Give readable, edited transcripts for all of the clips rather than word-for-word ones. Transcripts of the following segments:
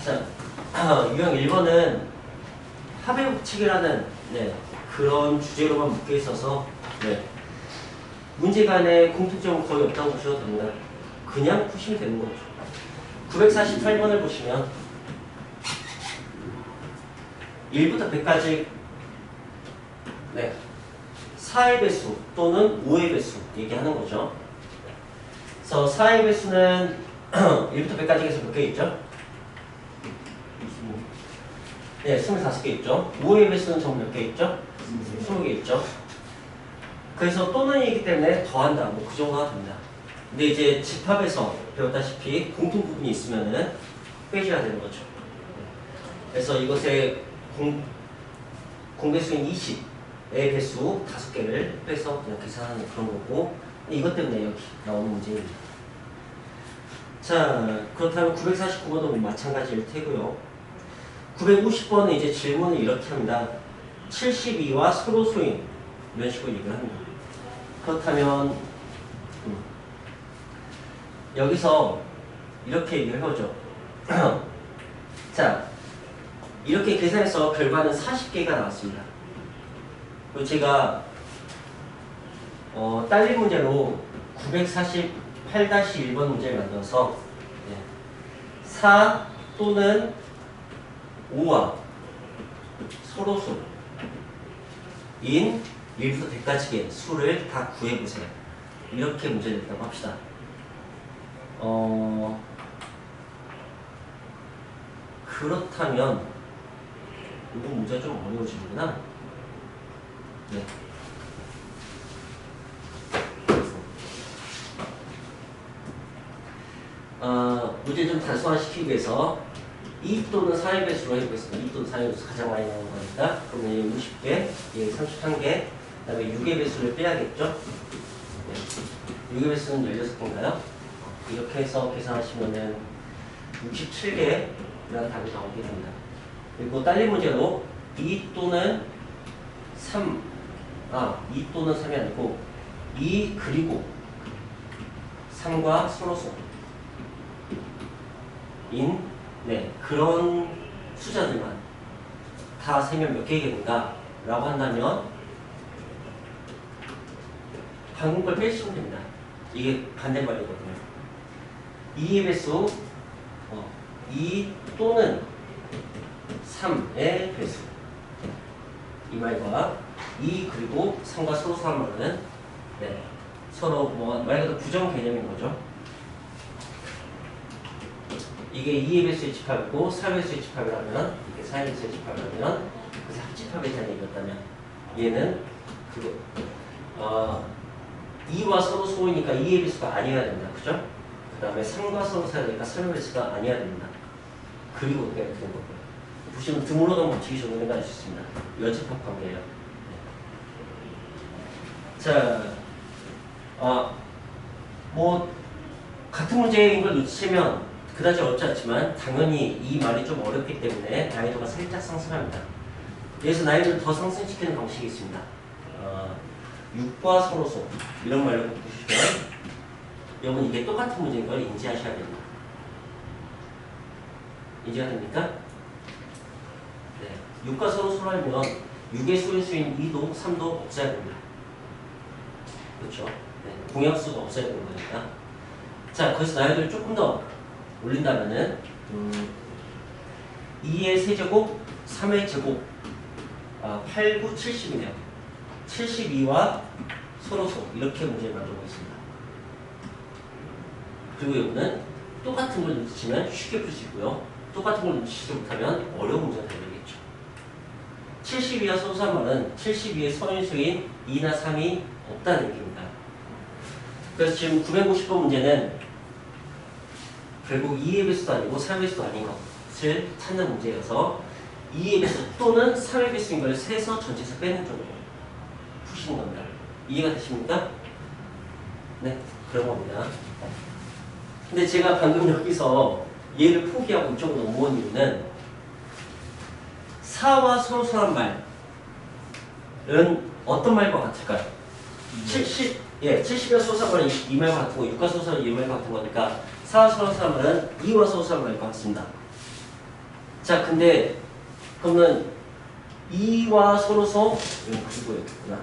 자, 유형 1번은 합의 법칙이라는 그런 주제로만 묶여 있어서 문제 간에 공통점은 거의 없다고 보셔도 됩니다. 그냥 푸시면 되는 거죠. 948번을 보시면 1부터 100까지 4의 배수 또는 5의 배수 얘기하는 거죠. 그래서 4의 배수는 1부터 100까지 계속 몇 개 있죠? 25개 있죠. 5의 배수는 전 몇 개 있죠? 20개 있죠. 그래서 또는이기 때문에 더한다. 뭐 그 정도가 됩니다. 근데 이제 집합에서 배웠다시피 공통 부분이 있으면은 빼줘야 되는 거죠. 그래서 이것의 공배수인 20의 배수 5개를 빼서 그냥 계산하는 그런 거고, 이것 때문에 여기 나오는 문제입니다. 자, 그렇다면 949번도 마찬가지일 테고요. 950번은 이제 질문을 이렇게 합니다. 72와 서로소인 이런 식으로 얘기를 합니다. 그렇다면 여기서 이렇게 얘기를 해보죠. 자, 이렇게 계산해서 결과는 40개가 나왔습니다. 그리고 제가 딸린 문제로 948-1번 문제를 만들어서 4 또는 5와 서로수인 1부터 100까지의 수를 다 구해보세요. 이렇게 문제를 냈다고 합시다. 그렇다면 이번 문제가 좀 어려워지는구나. 문제 좀 단순화시키기 위해서 2 또는 4의 배수로 해보겠습니다. 2 또는 4의 배수 가장 많이 나오는 거니까. 그러면 60개, 31개, 그 다음에 6의 배수를 빼야겠죠? 6의 배수는 16개인가요? 이렇게 해서 계산하시면은 67개라는 답이 나오게 됩니다. 그리고 딸린 문제로 2 또는 3, 2 또는 3이 아니고 2 그리고 3과 서로수 그런 숫자들만 다 세면 몇 개겠는가 라고 한다면 방금 걸 빼시면 됩니다. 이게 반대말이거든요. 2의 배수 2 또는 3의 배수 이 말과 2 그리고 3과 서로수 한 말은 서로 말 그대로 부정 개념인 거죠. 이게 2의 배수의 집합이고 4의 배수의 집합이라면, 이게 4의 배수의 집합이라면, 그래서 합집합에 대한 얘기였다면, 얘는 2와 서로 소이니까 2의 배수가 아니어야 됩니다. 그죠? 그 다음에 3과 서로 사이니까 3의 배수가 아니어야 됩니다. 그리고 이렇게 된 거고요. 보시면 드물어도 법칙이 적용된다 할 수 있습니다. 여집합 관계예요. 자, 같은 문제인 걸 놓치면 그다지 어렵지 않지만 당연히 이 말이 좀 어렵기 때문에 난이도가 살짝 상승합니다. 여기서 난이도를 더 상승시키는 방식이 있습니다. 6과 서로수 이런 말로 보시면 여러분 이게 똑같은 문제인 걸 인지하셔야 됩니다. 인지가 됩니까? 6과 서로수로 하면 6의 소인수인 2도 3도 없애야 됩니다. 그렇죠? 공약수가 없어야 되는 거니까. 자, 거기서 난이도를 조금 더 올린다면은 2의 세제곱, 3의 제곱 8, 9, 70이네요. 72와 서로수 이렇게 문제를 만들고 있습니다. 그리고 이거는 똑같은 걸 놓치면 쉽게 풀 수 있고요. 똑같은 걸 놓치지 못하면 어려운 문제가 되겠죠. 72와 서로수 한 말은 72의 서인수인 2나 3이 없다는 얘기입니다. 그래서 지금 950번 문제는 결국 2의 배수도 아니고 3의 배수도 아닌 것을 찾는 문제여서 2의 배수 또는 3의 배수인 걸 세서 전체에서 빼는 쪽으로 푸시는 겁니다. 이해가 되십니까? 네, 그런 겁니다. 근데 제가 방금 여기서 얘를 포기하고 이쪽으로 넘어온 이유는 4와 서로서란 말은 어떤 말과 같을까요? 70과 서로서란 말은 이 말과 같은 거, 6과 서로서란 이 말과 같은 거니까 4와 서로서란 말은 2와 서로서란 말과 같습니다. 자, 근데 그러면 2와 소로소 이거 그리고였구나.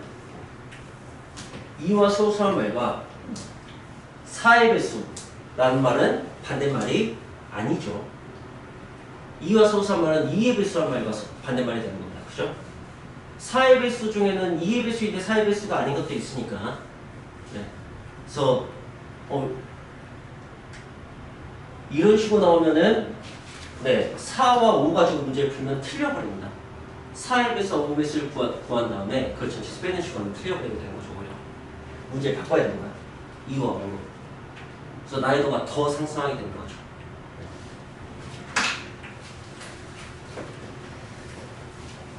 2와 소로소란 말과 4의 배수라는 말은 반대말이 아니죠. 2와 소로소란 말은 2의 배수란 말과 반대말이 되는 겁니다. 그죠? 4의 배수 중에는 2의 배수인데 4의 배수가 아닌 것도 있으니까. 네. 그래서 이런 식으로 나오면은 네, 4와 5 가지고 문제를 풀면 틀려버립니다. 4의 배수, 5의 배수를 구한 다음에 그걸 전체에서 빼는 식으로 틀려버리게 되는 거죠. 오히려. 문제를 바꿔야 되는 거야. 2와 5로. 그래서 난이도가 더 상승하게 되는 거죠.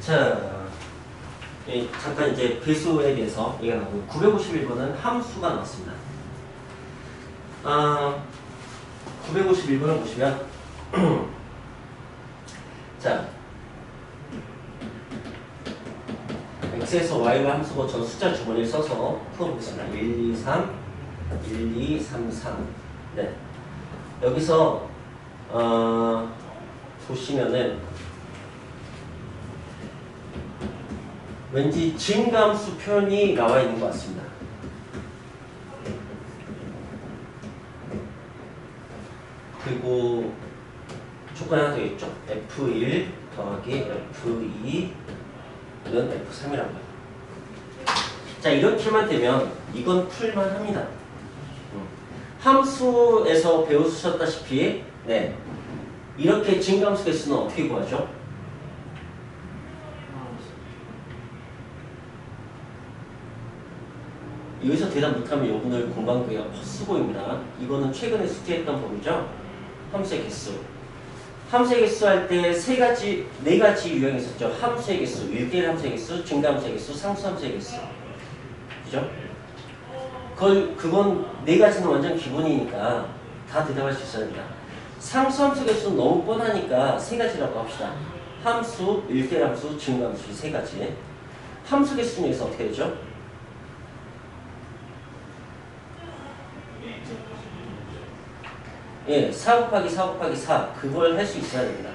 자, 잠깐 이제 배수에 대해서 얘기가 나오고 951번은 함수가 나왔습니다. 951번을 보시면 자, x에서 y가 함수고 전 숫자 주머니를 써서 풀어보겠습니다. 1, 2, 3, 1, 2, 3, 3. 네. 여기서 보시면은 왠지 증가함수 표현이 나와 있는 것 같습니다. 그리고 조건이 하나 더 있죠. F1 더하기 F2는 F3이라고요. 자, 이렇게만 되면 이건 풀만 합니다. 함수에서 배우셨다시피 네, 이렇게 증가함수 개수는 어떻게 구하죠? 여기서 대답 못하면 이분을 공방구가 헛수고입니다. 이거는 최근에 숙제했던 법이죠. 함수의 개수. 함수의 개수 할 때 네 가지 유형이 있었죠. 함수의 개수, 1대1 함수의 개수, 증가함수의 개수, 상수함수의 개수. 그죠? 그건 네 가지는 완전 기본이니까 다 대답할 수 있어야 됩니다. 상수함수 개수는 너무 뻔하니까 세 가지라고 합시다. 함수, 1대1 함수, 증가함수 세 가지. 함수 개수 중에서 어떻게 되죠? 예, 4 곱하기 4 곱하기 4 그걸 할 수 있어야 됩니다.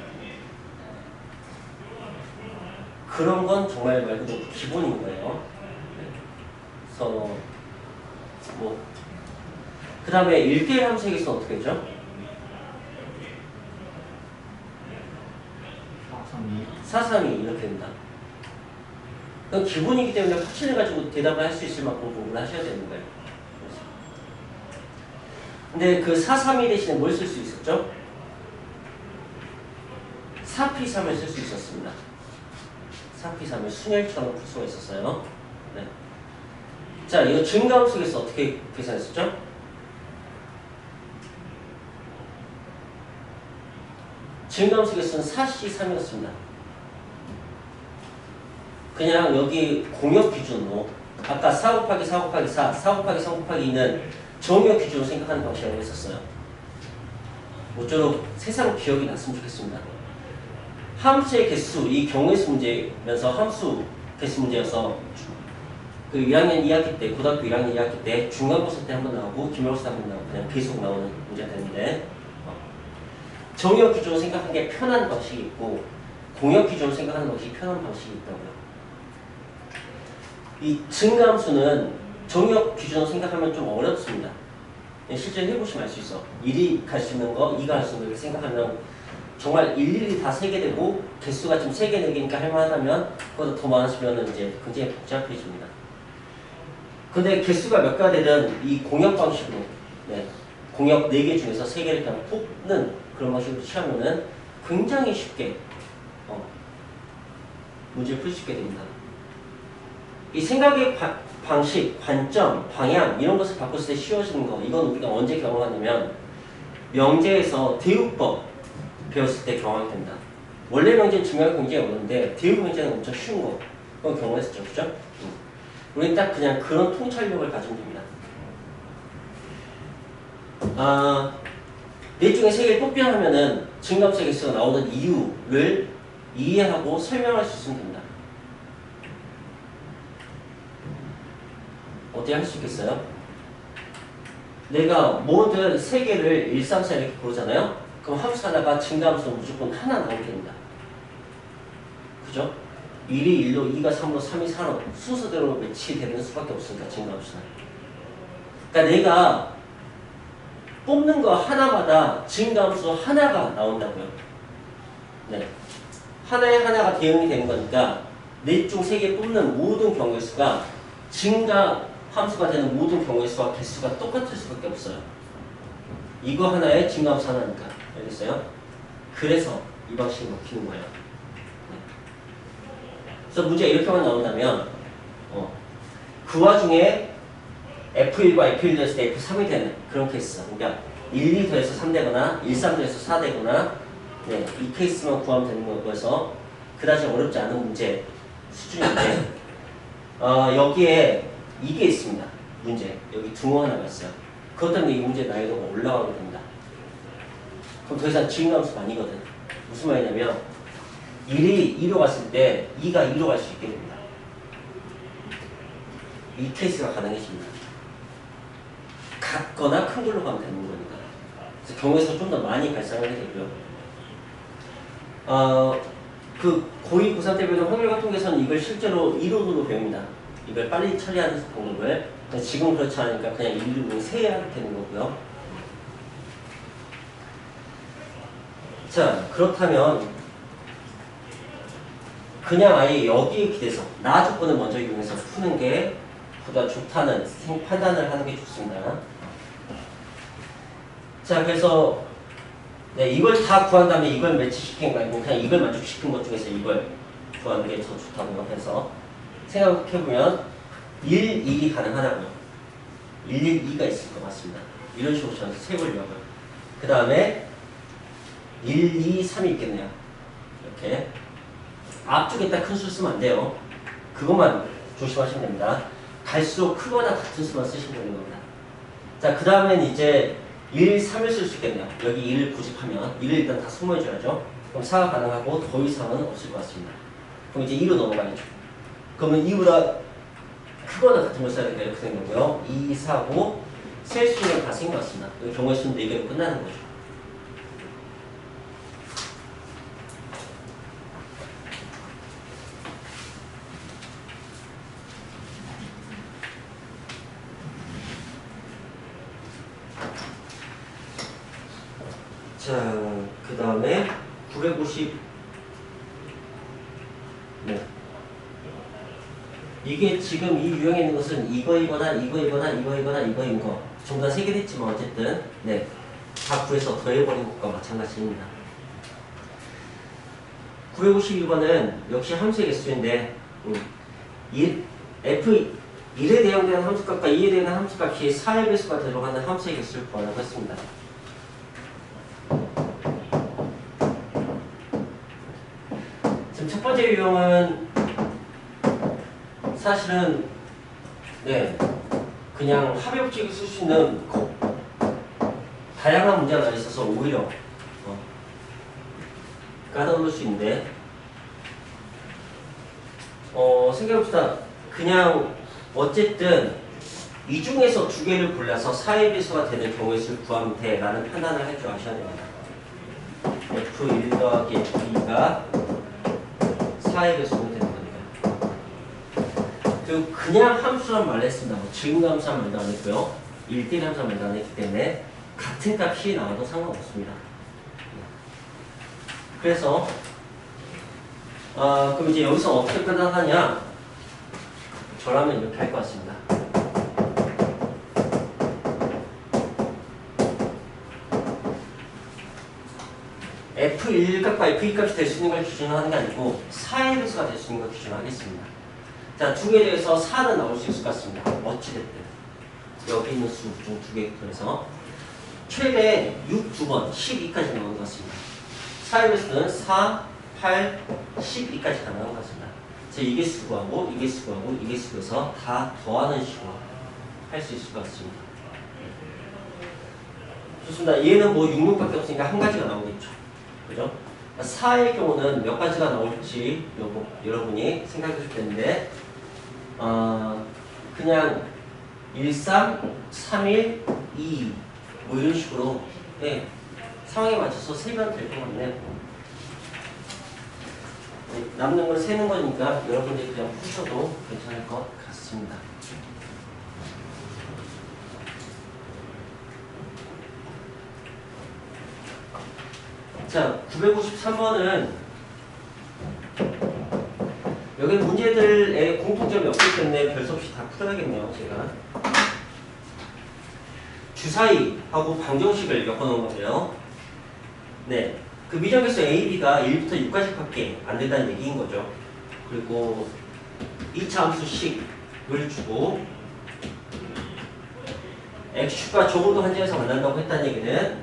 그런 건 정말 말 그대로 기본인 거예요. 그래서 그 다음에 1대1 함수의 개수는 어떻게 되죠? 4, 3, 2 이렇게 됩니다. 그건 기본이기 때문에 확신해가지고 대답을 할 수 있을 만큼 공부를 하셔야 되는 거예요. 근데 그 4, 3, 2 대신에 뭘 쓸 수 있었죠? 4P3을 쓸 수 있었습니다. 4P3을 순열처럼 풀 수가 있었어요. 네. 자, 이거 증가함수에서 어떻게 계산했었죠? 증가함수 개수는 4C3이었습니다. 그냥 여기 공역 기준으로 아까 4 곱하기 4 곱하기 4, 4 곱하기 3 곱하기 2는 정역 기준으로 생각하는 방식이라고 했었어요. 모쪼록 세상 기억이 났으면 좋겠습니다. 함수의 개수, 이 경우의 수 문제면서 함수 개수 문제여서 그 2학년 2학기 때, 고등학교 1학년 2학기 때, 중간고사 때 한번 나오고 기말고사 때 한번 나오고 그냥 계속 나오는 문제가 되는데 정역 기준으로 생각하는 게 편한 방식이 있고 공역 기준으로 생각하는 방식이 편한 방식이 있다고요. 이 증가함수는 정역 기준으로 생각하면 좀 어렵습니다. 실제 해보시면 알 수 있어. 1이 갈 수 있는 거, 2가 갈 수 있는 거 이렇게 생각하면 정말 일일이 다 세게 되고 개수가 좀 3개, 4개니까 할만하다면 그보다 더 많아지면 이제 굉장히 복잡해집니다. 근데 개수가 몇 가지 되든 이 공역 방식으로 네, 공역 4개 중에서 3개를 그냥 뽑는 그런 방식으로 취하면은 굉장히 쉽게 문제를 풀 수 있게 됩니다. 이 생각의 방식, 관점, 방향 이런 것을 바꿨을 때 쉬워지는 거 이건 우리가 언제 경험하냐면 명제에서 대우법 배웠을 때 경험이 된다. 원래 명제는 증명이 굉장히 어려운데 대우 명제는 엄청 쉬운 거 그건 경험했었죠. 그죠? 우리는 딱 그냥 그런 통찰력을 가지면 됩니다. 넷 중에 3개를 뽑기로 하면은 증가함수 개수가 나오는 이유를 이해하고 설명할 수 있으면 됩니다. 어떻게 할 수 있겠어요? 내가 모든 3개를 1, 3, 4 이렇게 고르잖아요? 그럼 그럼 함수 하나가 증가함수는 무조건 하나 나오게 됩니다. 그죠? 1이 1로, 2가 3로, 3이 4로 순서대로 매치되는 수밖에 없으니까 증가함수는. 그러니까 내가 뽑는 거 하나마다 증가함수 하나가 나온다고요. 네. 하나에 하나가 대응이 되는 거니까 넷 중 3개 뽑는 모든 경우의 수가 증가 함수가 되는 모든 경우의 수와 개수가 똑같을 수밖에 없어요. 이거 하나에 증가함수 하나니까. 알겠어요? 그래서 이 방식이 먹히는 거예요. 그래서 문제가 이렇게만 나온다면 그 와중에 F1과 F1 됐을 때 F3이 되는 그런 케이스. 그러니까 1, 2 더해서 3 되거나 1, 3 더해서 4 되거나 네, 이 케이스만 구하면 되는 거여서 그다지 어렵지 않은 문제 수준인데 여기에 이게 있습니다. 문제. 여기 등호 하나가 있어요. 그것 때문에 이 문제 난이도가 올라가게 됩니다. 그럼 더 이상 증가함수가 아니거든. 무슨 말이냐면 1이 2로 갔을 때 2가 2로 갈 수 있게 됩니다. 이 케이스가 가능해집니다. 같거나 큰 걸로 가면 되는 거니까. 그래서 경우에서 좀 더 많이 발생하게 되고요. 그 고2, 고3 때 배우는 확률과 통계에서는 이걸 실제로 이론으로 배웁니다. 이걸 빨리 처리하는 방법을. 지금 그렇지 않으니까 그냥 이론으로 세야 되는 거고요. 자, 그렇다면 그냥 아예 여기에 기대서 나 조건을 먼저 이용해서 푸는 게 보다 좋다는 판단을 하는 게 좋습니다. 자, 그래서 네, 이걸 다 구한 다음에 이걸 매치시킨 거 아니고 그냥 이걸 만족시킨 것 중에서 이걸 구하는 게 더 좋다고 해서 생각해보면 1, 2이 가능하다고요. 1, 1, 2가 있을 것 같습니다. 이런 식으로 저는 세보려고요. 그 다음에 1, 2, 3이 있겠네요. 이렇게 앞쪽에다 큰 수 쓰면 안 돼요. 그것만 조심하시면 됩니다. 갈수록 크거나 같은 수만 쓰시면 되는 겁니다. 자, 그 다음엔 이제 1, 3을 쓸 수 있겠네요. 여기 1을 구집하면 1을 일단 다 소모해줘야죠. 그럼 4가 가능하고 더 이상은 없을 것 같습니다. 그럼 이제 2로 넘어가야죠. 그러면 2보다 크거나 같은 걸 써야 되니까 이렇게 된 거고요. 2, 4고 셀 수 있는 건 다 생긴 것 같습니다. 경우의 수는 4개로 끝나는 거죠. 자, 그 다음에 950. 네. 이게 지금 이 유형에 있는 것은 이거이거나 이거이거나 이거이거나 이거인 거. 전부 다 3개 됐지만 어쨌든 네, 다 구해서 더해버린 것과 마찬가지입니다. 952번은 역시 함수의 개수인데 F 1에 대응되는 함수값과 2에 대응되는 함수값이 4의 배수가 들어가는 함수의 개수를 구하라고 했습니다. 지금 첫 번째 유형은 사실은 네, 그냥 합의 법칙을 쓸 수 있는 다양한 문제가 있어서 오히려 까다로울 수 있는데 생각해봅시다. 그냥 어쨌든 이 중에서 2개를 골라서 4의 배수가 되는 경우의 수를 구하면 돼 라는 판단을 할 줄 아셔야 됩니다. F1 더하기 F2가 4의 배수는 되는 거니까. 그리고 그냥 함수란 말을 했습니다. 뭐 증가함수란 말도 안 했고요. 1대1 함수란 말도 안 했기 때문에 같은 값이 나와도 상관없습니다. 그래서 그럼 이제 여기서 어떻게 판단하냐? 저라면 이렇게 할 것 같습니다. F1 값과 F2 값이 될 수 있는 걸 기준으로 하는 게 아니고 4의 배수가 될 수 있는 걸 기준으로 하겠습니다. 자, 2개에 대해서 4는 나올 수 있을 것 같습니다. 어찌됐든 여기 있는 수 중 2개 그래서 최대 6 2번 12까지 나오는 것 같습니다. 4의 배수는 4, 8, 12까지 다 나오는 것 같습니다. 자, 이게 수구하고 이게 수구하고 이게 수구해서 다 더하는 식으로 할 수 있을 것 같습니다. 좋습니다. 얘는 뭐 66밖에 없으니까 한 가지가 나오겠죠. 그죠? 4의 경우는 몇 가지가 나올지 여러분이 생각해 줄 텐데 그냥 1, 3, 3, 1, 2 뭐 이런 식으로 네, 상황에 맞춰서 세면 될 것 같네요. 남는 걸 세는 거니까 여러분들이 그냥 푸셔도 괜찮을 것 같습니다. 자, 953번은 여기 문제들의 공통점이 없기 때문에 별 수 없이 다 풀어야겠네요, 제가. 주사위하고 방정식을 엮어놓은 건데요. 네. 그 미적에서 A, B가 1부터 6까지밖에 안 된다는 얘기인 거죠. 그리고 2차 함수식을 주고 X축과 조금도 한지에서 만난다고 했다는 얘기는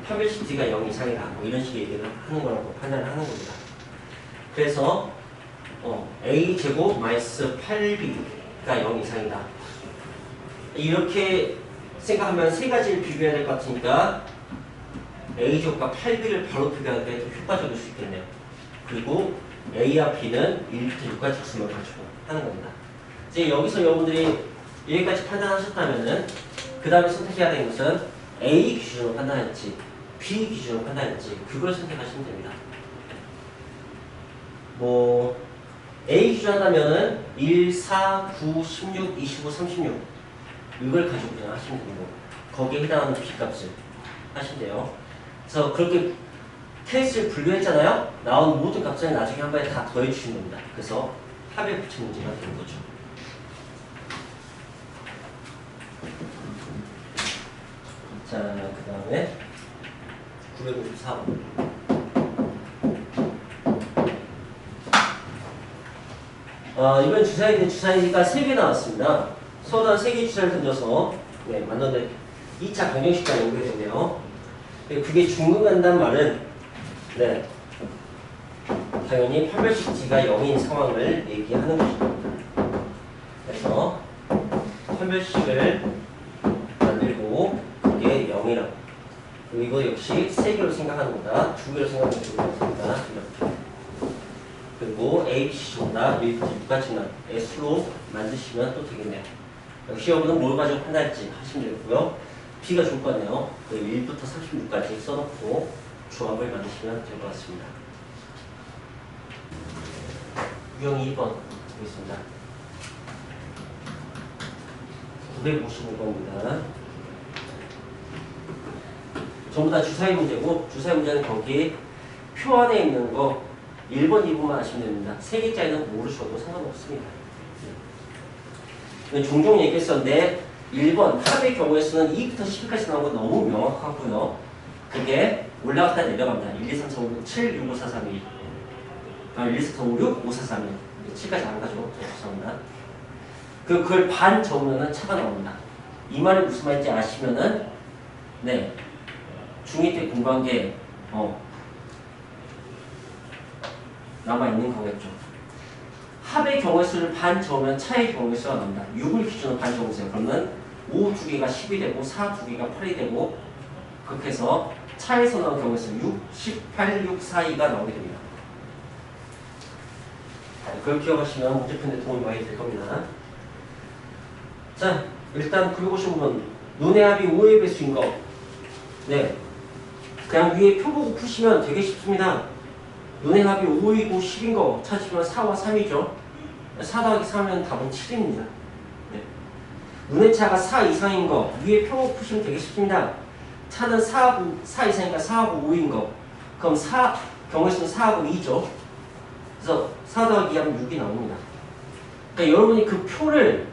판별식 D가 0 이상이다. 뭐 이런 식의 얘기를 하는 거라고 판단을 하는 겁니다. 그래서 A제곱 마이너스 8B가 0 이상이다. 이렇게 생각하면 세 가지를 비교해야 될 것 같으니까 A제곱과 8B를 바로 비교하는 게 더 효과적일 수 있겠네요. 그리고 A와 B는 1부터 6까지 수를 가지고 하는 겁니다. 이제 여기서 여러분들이 여기까지 판단하셨다면은 그 다음에 선택해야 되는 것은 A 기준으로 판단할지 B 기준으로 판단할지 그걸 선택하시면 됩니다. 뭐 A 기준 한다면은 1, 4, 9, 16, 25, 36 이걸 가지고 그냥 하시면 되고 거기에 해당하는 B 값을 하신대요. 그래서 그렇게 케이스를 분류했잖아요. 나온 모든 값을 나중에 한 번에 다 더해주시면 됩니다. 그래서 합의 붙인 문제가 되는 거죠. 자, 그 다음에 954번. 이번 주사위가 3개 나왔습니다. 서로 한 3개 주사를 던져서 만났는데 2차 방정식까지 오게 되네요. 그게 중근 간다는 말은 당연히 판별식 D가 0인 상황을 얘기하는 것입니다. 그래서 판별식을 만들고 그게 0이라고. 이거 역시 3개로 생각하는 거다. 2개로 생각하는 거다. 이렇게. 그리고 A, B, C보다 1부터 6까지만 S로 만드시면 또 되겠네요. 역시 여러분은 뭘 가지고 판단할지 하시면 되고요. B가 좋을 거네요. 1부터 36까지 써놓고 조합을 만드시면 될 것 같습니다. 유형 2번 보겠습니다. 955번입니다. 전부 다 주사위 문제고 주사위 문제는 거기 표 안에 있는 거 1번, 2번만 아시면 됩니다. 3개짜리는 모르셔도 상관없습니다. 종종 얘기했었는데 1번 합의 경우에서는 2부터 10까지 나온 건 너무 명확하고요. 그게 올라갔다 내려갑니다. 1, 2, 3, 4, 5, 6, 7, 6, 5, 4, 3, 2 1, 2, 3, 4, 5, 6, 5, 4, 3, 2 7까지 안 가죠. 죄송합니다. 그걸 반 적으면 차가 나옵니다. 이 말이 무슨 말인지 아시면은 중2 때 공부한 게 남아있는 거겠죠. 합의 경우의 수를 반 적으면 차의 경우의 수가 나옵니다. 6을 기준으로 반 적으세요. 그러면 5 2개가 10이 되고 4 2개가 8이 되고 그렇게 해서 차에서 나온 경우의 수 6, 18, 6, 4, 2가 나오게 됩니다. 그걸 기억하시면 문제편에 도움이 많이 될 겁니다. 자, 일단 955번 논의 합이 5의 배수인 거. 그냥 위에 표 보고 푸시면 되게 쉽습니다. 논의 합이 5이고 10인 거 찾으시면 4와 3이죠. 4 더하기 3하면 답은 7입니다. 논의 차가 4 이상인 거 위에 표 보고 푸시면 되게 쉽습니다. 차는 4 이상이니까 4하고 5인 거. 그럼 경우의 수는 4하고 2죠. 그래서 4 더하기 2하면 6이 나옵니다. 그러니까 여러분이 그 표를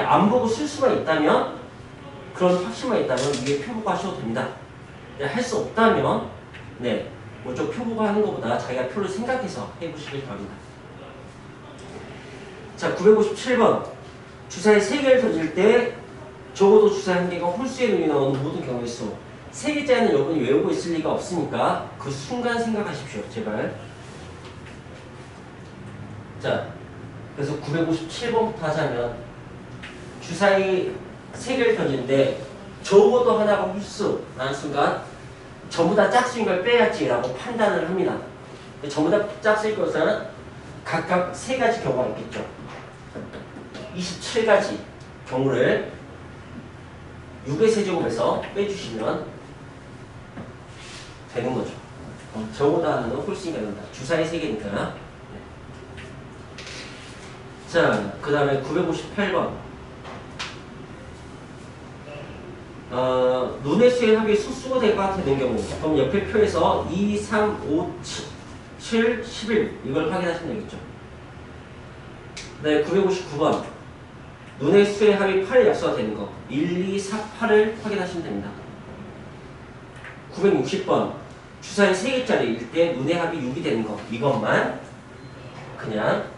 안 보고 쓸 수만 있다면 그런 확신만 있다면 위에 표 보고 하셔도 됩니다. 할 수 없다면 뭐좀 표 보고 하는 것보다 자기가 표를 생각해서 해보시길 바랍니다. 자, 957번 주사위 3개를 던질 때 적어도 주사위 1개가 홀수의 눈이 나오는 모든 경우의 수 3개짜리는 여러분이 외우고 있을 리가 없으니까 그 순간 생각하십시오. 제발. 자, 그래서 957번부터 하자면 주사위 3개를 던지는데 적어도 하나가 홀수 라는 순간 전부 다 짝수인 걸 빼야지라고 판단을 합니다. 전부 다 짝수일 것은 각각 3가지 경우가 있겠죠. 27가지 경우를 6의 세제곱에서 빼주시면 되는 거죠. 저보다는 훨씬 가능하다. 주사위 3개니까. 자, 그 다음에 958번. 눈의 수의 합이 수수대가 되는 경우. 그럼 옆에 표에서 2, 3, 5, 7, 11 이걸 확인하시면 되겠죠. 네, 959번. 눈의 수의 합이 8의 약수가 되는 거. 1, 2, 4, 8을 확인하시면 됩니다. 960번. 주사위 3개짜리일 때 눈의 합이 6이 되는 거. 이것만 그냥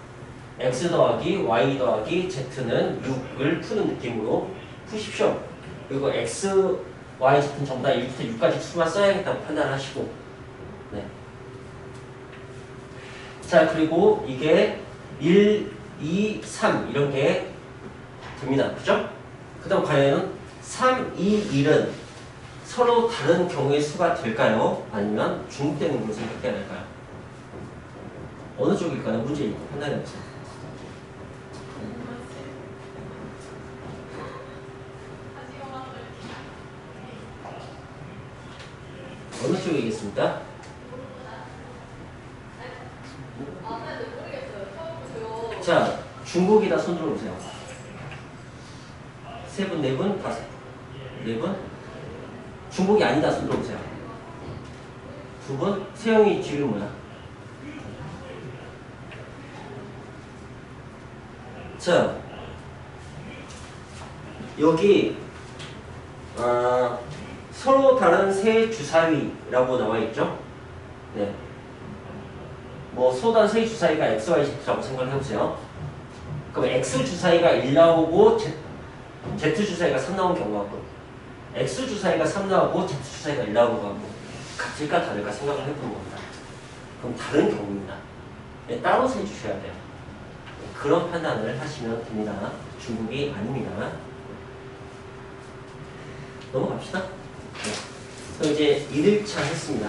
x 더하기 y 더하기 z는 6을 푸는 느낌으로 푸십시오. 그리고 x, y, z는 전부 다 1부터 6까지 수만 써야겠다고 판단하시고. 네. 자, 그리고 이게 1, 2, 3 이런 게 됩니다. 그죠? 그 다음 과연 3, 2, 1은 서로 다른 경우의 수가 될까요? 아니면 중복되는 걸로 생각해야 할까요? 어느 쪽일까요? 문제 읽고 판단해보세요. 어느 쪽이겠습니까? 자, 중복이다 손 들어보세요. 3분, 4분, 5, 4분. 중복이 아니다 손 들어보세요. 2분. 세영이 지금 뭐야? 자, 여기 서로 다른 세 주사위라고 나와 있죠? 네. 뭐 서로 다른 세 주사위가 x, y, z라고 생각해 보세요. 그럼 x 주사위가 1 나오고 z 주사위가 3 나온 경우하고 x 주사위가 3 나오고 z 주사위가 1 나온 거하고 같을까 다를까 생각을 해보는 겁니다. 그럼 다른 경우입니다. 네, 따로 세 주셔야 돼요. 그런 판단을 하시면 됩니다. 중복이 아닙니다. 넘어갑시다. 네. 그럼 이제 1일차 했습니다.